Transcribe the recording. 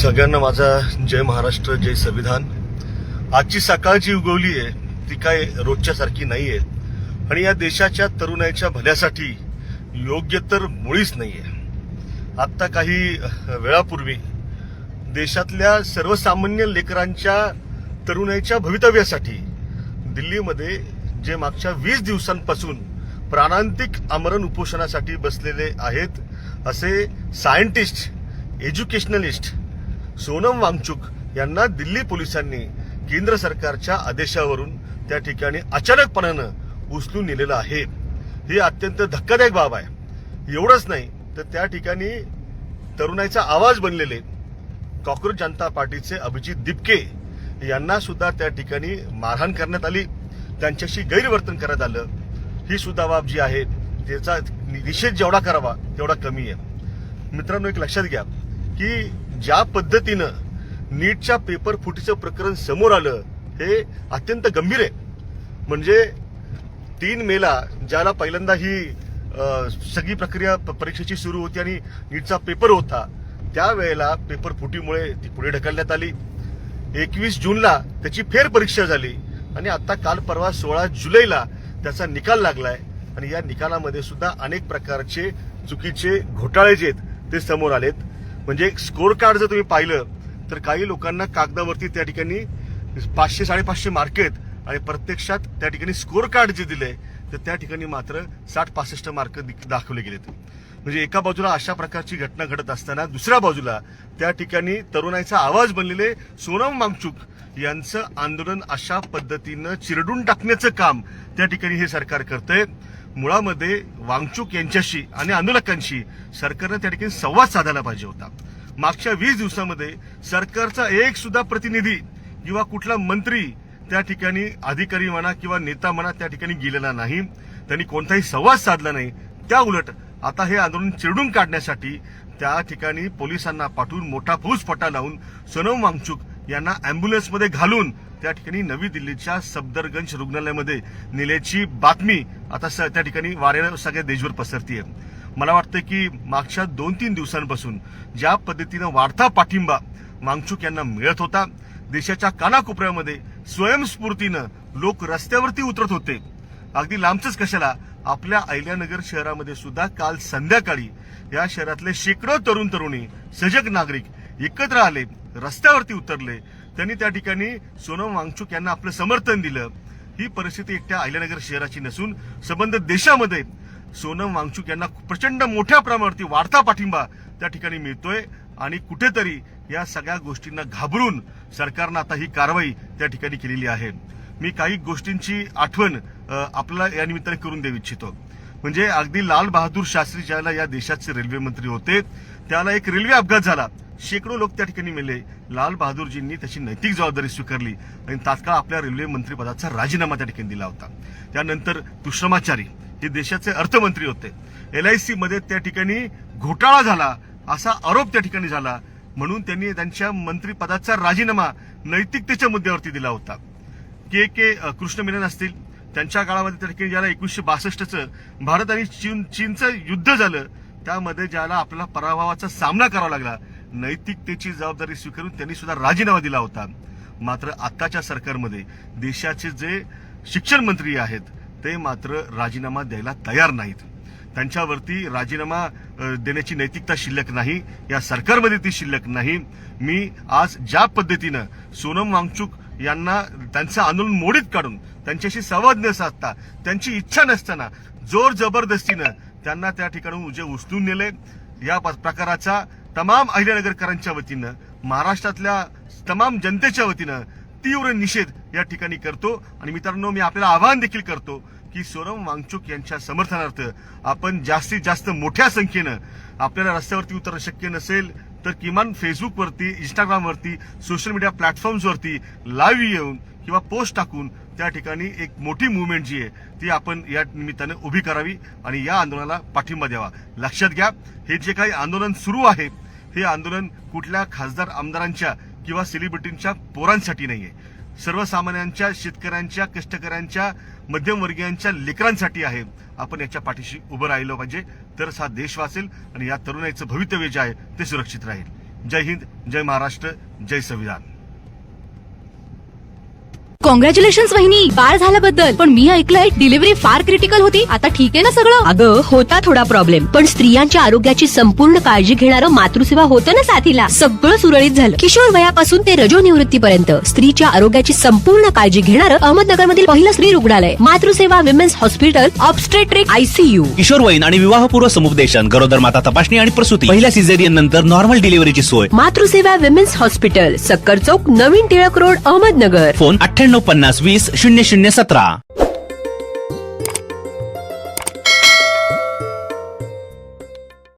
सगळ्यांना माझा जय महाराष्ट्र, जय संविधान। आजची सकाळ जी उगवली आहे ती काय रोजच्या सारखी नाहीये आणि या देशाच्या तरुणाईच्या भल्यासाठी योग्य तर मुळीच नाहीये। आता काही वेळापूर्वी देशातल्या सर्वसामान्य लेकरांच्या तरुणाईच्या भवितव्यासाठी दिल्लीमध्ये जे मागच्या 20 दिवसांपासून प्राणांतिक आमरण उपोषणासाठी बसलेले आहेत असे सायंटिस्ट, एज्युकेशनलिस्ट सोनम वांगचुक यांना दिल्ली पोलिसांनी केंद्र सरकारच्या आदेशावरून त्या ठिकाणी अचानकपणानं उचलून नेलेलं आहे। ही अत्यंत धक्कादायक बाब आहे। एवढंच नाही तर त्या ठिकाणी तरुणाईचा आवाज बनलेले कॉक्रोच जनता पार्टीचे अभिजित दिपके यांना सुद्धा त्या ठिकाणी मारहाण करण्यात आली, त्यांच्याशी गैरवर्तन करण्यात आलं। ही सुद्धा बाब जी आहे त्याचा निषेध जेवढा करावा तेवढा कमी आहे। मित्रांनो, एक लक्षात घ्या की ज्या पद्धतीनं नीटच्या पेपर फुटीचं प्रकरण समोर आलं हे अत्यंत गंभीर आहे। म्हणजे 3 मेला ज्याला पहिल्यांदा ही सगळी प्रक्रिया परीक्षेची सुरू होती आणि नीटचा पेपर होता त्यावेळेला पेपर फुटीमुळे ती पुढे ढकलण्यात आली। 21 जूनला त्याची फेरपरीक्षा झाली आणि आता काल परवा 16 जुलैला त्याचा निकाल लागलाय आणि या निकालामध्ये सुद्धा अनेक प्रकारचे चुकीचे घोटाळे जे आहेत ते समोर आलेत। म्हणजे स्कोर कार्ड जर तुम्ही पाहिलं तर काही लोकांना कागदावरती त्या ठिकाणी 500-550 मार्क आहेत आणि प्रत्यक्षात त्या ठिकाणी स्कोर कार्ड जे दिले तर त्या ठिकाणी मात्र 60-65 मार्क दाखवले गेलेत। म्हणजे एका बाजूला अशा प्रकारची घटना घडत असताना दुसऱ्या बाजूला त्या ठिकाणी तरुणाईचा आवाज बनलेले सोनम वांगचुक यांचं आंदोलन अशा पद्धतीनं चिरडून टाकण्याचं काम त्या ठिकाणी हे सरकार करतंय। मुळामध्ये वांगचुक यांच्याशी आणि आंदोलकांशी सरकारनं त्या ठिकाणी संवाद साधायला पाहिजे होता। मागच्या 20 दिवसामध्ये सरकारचा एक सुद्धा प्रतिनिधी किंवा कुठला मंत्री त्या ठिकाणी अधिकारी म्हणा किंवा नेता म्हणा त्या ठिकाणी गेलेला नाही, त्यांनी कोणताही संवाद साधला नाही। त्या उलट आता हे आंदोलन चिरडून काढण्यासाठी त्या ठिकाणी पोलिसांना पाठवून मोठा फौजफाटा लावून सोनम वांगचुक यांना अँब्युलन्समध्ये घालून त्या ठिकाणी नवी दिल्लीच्या सफदरगंज रुग्णालयामध्ये नेल्याची बातमी आता त्या ठिकाणी वाऱ्यानं सगळ्या देशभर पसरतीये। मला वाटतं की मागच्या 2-3 दिवसांपासून ज्या पद्धतीनं वाढता पाठिंबा वांगचुक यांना मिळत होता, देशाच्या कानाकोपऱ्यामध्ये स्वयंस्फूर्तीनं लोक रस्त्यावरती उतरत होते। अगदी लांबच कशाला, आपल्या अहिल्यानगर शहरामध्ये सुद्धा काल संध्याकाळी या शहरातले शेकडो तरुण तरुणी सजग नागरिक एकत्र आले, रस्त्यावरती उतरले, त्यांनी त्या ठिकाणी सोनम वांगचुक यांना आपलं समर्थन दिलं। ही परिस्थिती एकट्या अहिल्यानगर शहराची नसून संबंधित देशामध्ये सोनम वांगचुक यांना प्रचंड मोठ्या प्रमाणावरती वाढता पाठिंबा त्या ठिकाणी मिळतोय आणि कुठेतरी या सगळ्या गोष्टींना घाबरून सरकारनं आता ही कारवाई त्या ठिकाणी केलेली आहे। मी काही गोष्टींची आठवण आपल्याला या निमित्ताने करून देऊ इच्छितो। म्हणजे अगदी लाल बहादूर शास्त्री ज्याला या देशाचे रेल्वे मंत्री होते त्याला एक रेल्वे अपघात झाला, शेकडो लोक त्या ठिकाणी मेले। लाल बहादूरजींनी त्याची नैतिक जबाबदारी स्वीकारली आणि तात्काळ आपल्या रेल्वे मंत्रीपदाचा राजीनामा त्या ठिकाणी दिला होता। त्यानंतर तुषमाचारी हे देशाचे अर्थमंत्री होते, LIC मध्ये त्या ठिकाणी घोटाळा झाला असा आरोप त्या ठिकाणी झाला म्हणून त्यांनी त्यांच्या मंत्रीपदाचा राजीनामा नैतिकतेच्या मुद्द्यावरती दिला होता। के कृष्ण मेनन असतील, त्यांच्या काळामध्ये त्या ठिकाणी ज्याला 1962चं भारत आणि चीनचं युद्ध झालं त्यामध्ये ज्याला आपल्याला पराभवाचा सामना करावा लागला, नैतिकतेची जबाबदारी स्वीकारून त्यांनी सुद्धा राजीनामा दिला होता। मात्र आताच्या सरकारमध्ये देशाचे जे शिक्षण मंत्री आहेत ते मात्र राजीनामा द्यायला तयार नाहीत। त्यांच्यावरती राजीनामा देण्याची नैतिकता शिल्लक नाही, या सरकारमध्ये ती शिल्लक नाही। मी आज ज्या पद्धतीनं सोनम वांगचुक यांना त्यांचं आंदोलन मोडीत काढून त्यांच्याशी संवाद न साधता त्यांची इच्छा नसताना जोर जबरदस्तीनं त्यांना त्या ठिकाणी जे उचलून नेले, या प्रकाराचा तमाम अहिल्यानगरकरांच्या वतीनं, महाराष्ट्रातल्या तमाम जनतेच्या वतीनं तीव्र निषेध या ठिकाणी करतो। आणि मित्रांनो, मी आपल्याला आवाहन देखील करतो की सोनम वांगचुक यांच्या समर्थनार्थ आपण जास्तीत जास्त मोठ्या संख्येनं, आपल्याला रस्त्यावरती उतरणं शक्य नसेल तर किमान फेसबुकवरती, इंस्टाग्रामवरती, सोशल मीडिया प्लॅटफॉर्म्सवरती लाईव्ह येऊन किंवा पोस्ट टाकून त्या ठिकाणी एक मोठी मुवमेंट जी आहे ती आपण या निमित्ताने उभी करावी आणि या आंदोलनाला पाठिंबा द्यावा। लक्षात घ्या, हे जे काही आंदोलन सुरू आहे हे आंदोलन कुठल्या खासदार आमदारांच्या किंवा सेलिब्रिटींच्या पोरांसाठी नाहीये, सर्वसामान्यांच्या, शेतकऱ्यांच्या, कष्टकऱ्यांच्या, मध्यमवर्गीयांच्या लेकरांसाठी आहे। आपण याच्या पाठीशी उभं राहिलं पाहिजे, तरच हा देश वाचेल आणि या तरुणाईचं भवितव्य जे आहे ते सुरक्षित राहील। जय हिंद, जय महाराष्ट्र, जय संविधान. कॉंग्रॅच्युलेशन्स वहिनी, बाळ झाल्याबद्दल. पण मी ऐकलंय डिलिव्हरी फार क्रिटिकल होती. आता ठीक आहे ना सगळं? अगं होता थोडा प्रॉब्लेम, पण स्त्रियांच्या आरोग्याची संपूर्ण काळजी घेणारं मातृसेवा होतं ना साथीला. सगळं सुरळीत झालं. किशोर वयापासून ते रजोनिवृत्तीपर्यंत स्त्रीच्या आरोग्याची संपूर्ण काळजी घेणारं अहमदनगर मधील पहिलं स्त्री रुग्णालय Matruseva women's hospital obstetric ICU. किशोरवयीन आणि विवाहपूर्व समुपदेशन, गरोदर माता तपासणी आणि प्रसूती, पहिल्या सिझेरियन नंतर नॉर्मल डिलिव्हरीची सोय. मातृसेवा विमेन्स हॉस्पिटल, सक्कर चौक, नवीन टिळक रोड, अहमदनगर. फोन 9850 20 0017.